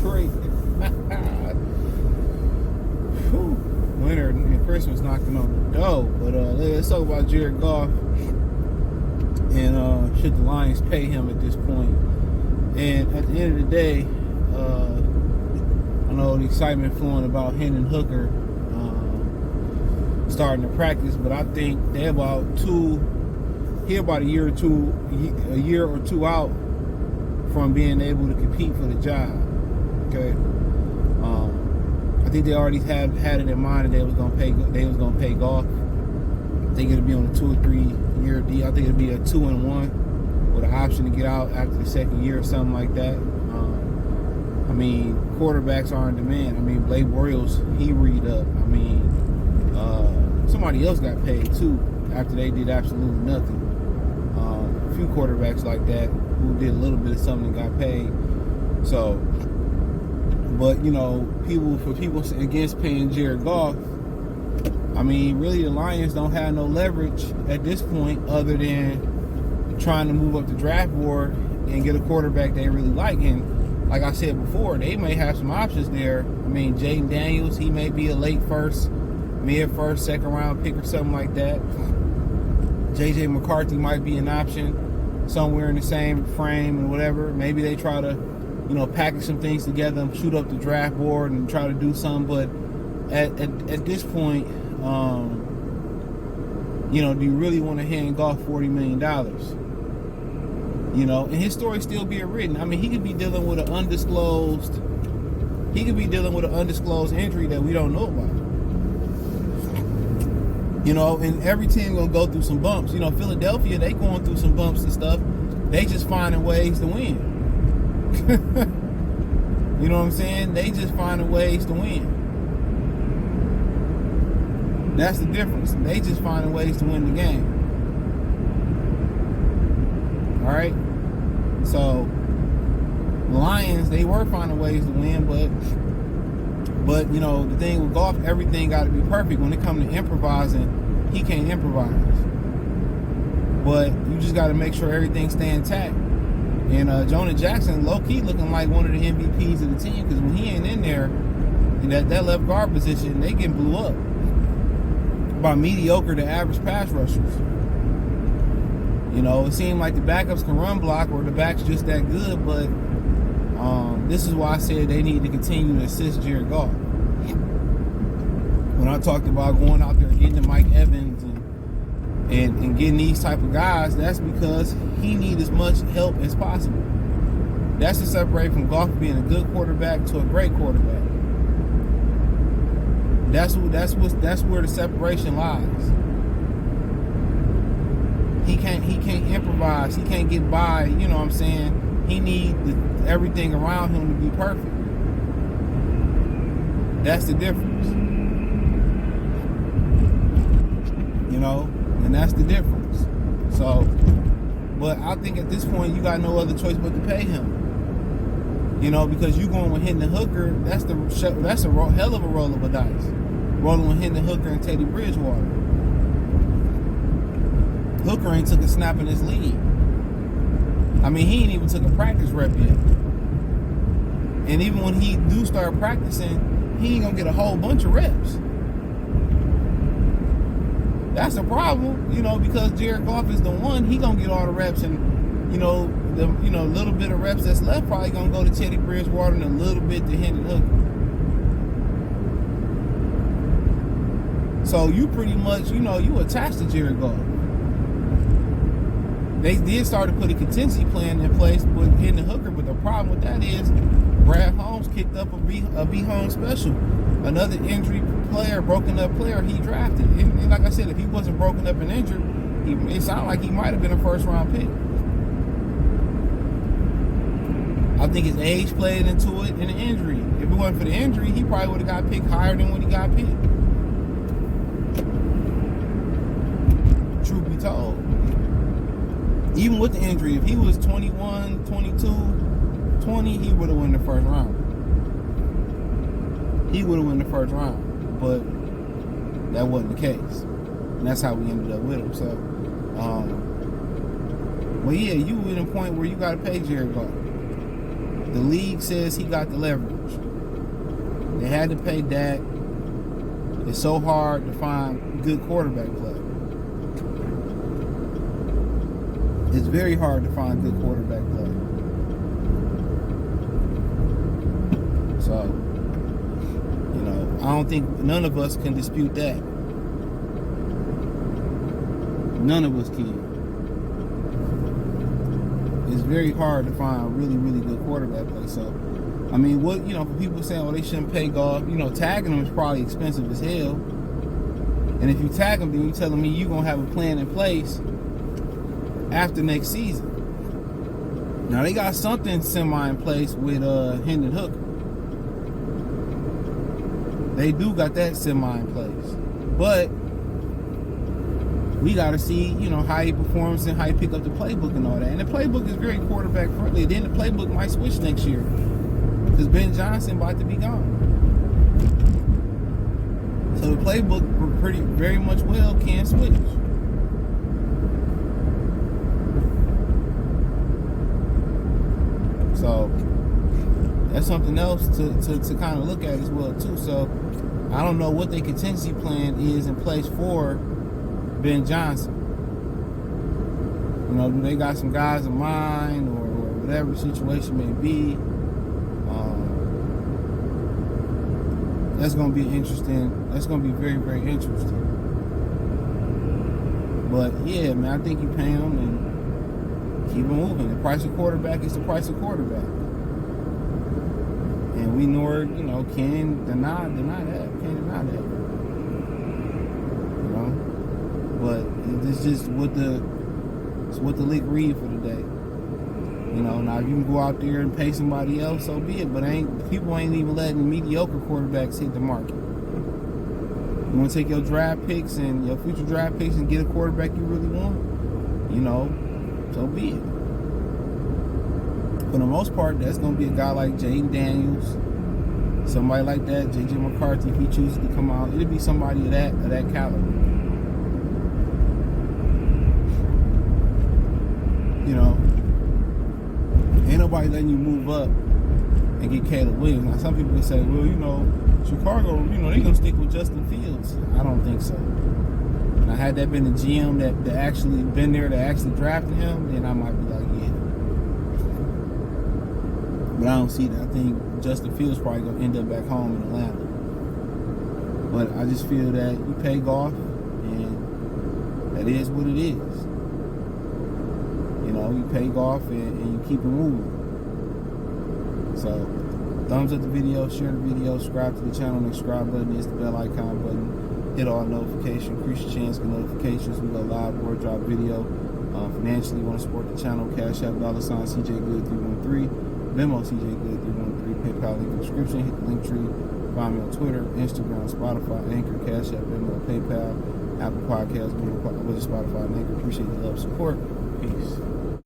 Detroit. Winter and Christmas knocking on the door. But let's talk about Jared Goff and should the Lions pay him at this point. And at the end of the day, I know the excitement flowing about Hendon Hooker starting to practice, but I think they're about a year or two out from being able to compete for the job. Okay, I think they already had it in mind that they was gonna pay Goff. I think it'll be on a 2 or 3 year deal. I think it'll be a 2-1 with an option to get out after the second year or something like that. I mean, quarterbacks are in demand. I mean, Blake Bortles, he read up. I mean, somebody else got paid too after they did absolutely nothing. A few quarterbacks like that who did a little bit of something and got paid. So, but you know, people against paying Jared Goff, I mean, really the Lions don't have no leverage at this point other than trying to move up the draft board and get a quarterback they really like. And like I said before, they may have some options there. I mean, Jaden Daniels, he may be a late first, mid-first, second-round pick or something like that. J.J. McCarthy might be an option somewhere in the same frame and whatever. Maybe they try to, you know, package some things together and shoot up the draft board and try to do something. But at this point, you know, do you really want to hand Goff $40 million? You know, and his story still being written. I mean, he could be dealing with an undisclosed injury that we don't know about. You know, and every team gonna go through some bumps. You know, Philadelphia, they going through some bumps and stuff. They just finding ways to win. You know what I'm saying? They just finding ways to win. That's the difference. They just finding ways to win the game. All right. So the Lions, they were finding ways to win, but you know, the thing with Goff, everything got to be perfect. When it comes to improvising, he can't improvise. But you just got to make sure everything stays intact. And Jonah Jackson, low-key looking like one of the MVPs of the team, because when he ain't in there, in that left guard position, they get blew up by mediocre to average pass rushers. You know, it seemed like the backups can run block or the back's just that good, but this is why I said they need to continue to assist Jared Goff. When I talked about going out there and getting the Mike Evans and getting these type of guys, that's because he needs as much help as possible. That's to separate from Goff being a good quarterback to a great quarterback. That's where the separation lies. He can't improvise. He can't get by. You know what I'm saying? He needs everything around him to be perfect. That's the difference. You know, and that's the difference. So, but I think at this point you got no other choice but to pay him. You know, because you going with Hendon Hooker, that's a hell of a roll of a dice. Rolling with Hendon Hooker and Teddy Bridgewater. Hooker ain't took a snap in his league. I mean, he ain't even took a practice rep yet. And even when he do start practicing, he ain't gonna get a whole bunch of reps. That's a problem, you know, because Jared Goff is the one. He gonna get all the reps, and you know, the little bit of reps that's left probably gonna go to Teddy Bridgewater and a little bit to Hendon Hooker. So you pretty much, you know, you attached to Jared Goff. They did start to put a contingency plan in place with Hendon Hooker, but the problem with that is Brad Holmes kicked up a be home special. Another injury player, broken up player he drafted. And like I said, if he wasn't broken up and injured, it sounded like he might have been a first round pick. I think his age played into it and the injury. If it wasn't for the injury, he probably would have got picked higher than when he got picked. Truth be told. Even with the injury, if he was 21, 22, 20, he would have won the first round. He would have won the first round. But that wasn't the case. And that's how we ended up with him. So, well, yeah, you at a point where you got to pay Jared Goff. The league says he got the leverage. They had to pay Dak. It's so hard to find good quarterback play. It's very hard to find good quarterback play. So, you know, I don't think none of us can dispute that. None of us can. It's very hard to find really, really good quarterback play. So, I mean, what, you know, people saying, oh, they shouldn't pay Goff. You know, tagging them is probably expensive as hell. And if you tag them, then you're telling me you're going to have a plan in place after next season. Now, they got something semi in place with Hendon Hooker. They do got that semi in place. But we got to see, you know, how he performs and how he pick up the playbook and all that. And the playbook is very quarterback friendly. Then the playbook might switch next year because Ben Johnson about to be gone. So the playbook very much well can switch. So that's something else to kind of look at as well too. So I don't know what their contingency plan is in place for Ben Johnson. You know, do they got some guys in mind or whatever the situation may be? That's going to be interesting. That's going to be very, very interesting. But yeah, man, I think you pay him and keep it moving. The price of quarterback is the price of quarterback. And we know, you know, can deny that. Can't deny that. You know? But it's just what the league read for the day. You know, now if you can go out there and pay somebody else, so be it. But people ain't even letting mediocre quarterbacks hit the market. You want to take your draft picks and your future draft picks and get a quarterback you really want? You know, so be it. For the most part, that's going to be a guy like Jaden Daniels, somebody like that, J.J. McCarthy. If he chooses to come out, it'll be somebody of that caliber. You know, ain't nobody letting you move up and get Caleb Williams. Now, some people can say, well, you know, Chicago, you know, they're going to stick with Justin Fields. I don't think so. Now, had that been the GM that actually been there, that actually drafted him, then I might be like, yeah. But I don't see that. I think Justin Fields probably going to end up back home in Atlanta. But I just feel that you pay Goff, and that is what it is. You know, you pay Goff and you keep it moving. So, thumbs up the video, share the video, subscribe to the channel. The subscribe button is the bell icon button. Hit all notifications, increase your chance of notifications. We go live or drop video. Financially, you want to support the channel, Cash App, $, CJ Good 313, Venmo, CJ Good 313, PayPal link in the description. Hit the link tree. Find me on Twitter, Instagram, Spotify, Anchor, Cash App, Venmo, PayPal, Apple Podcasts, Google, Spotify, and Anchor. Appreciate the love, support. Peace.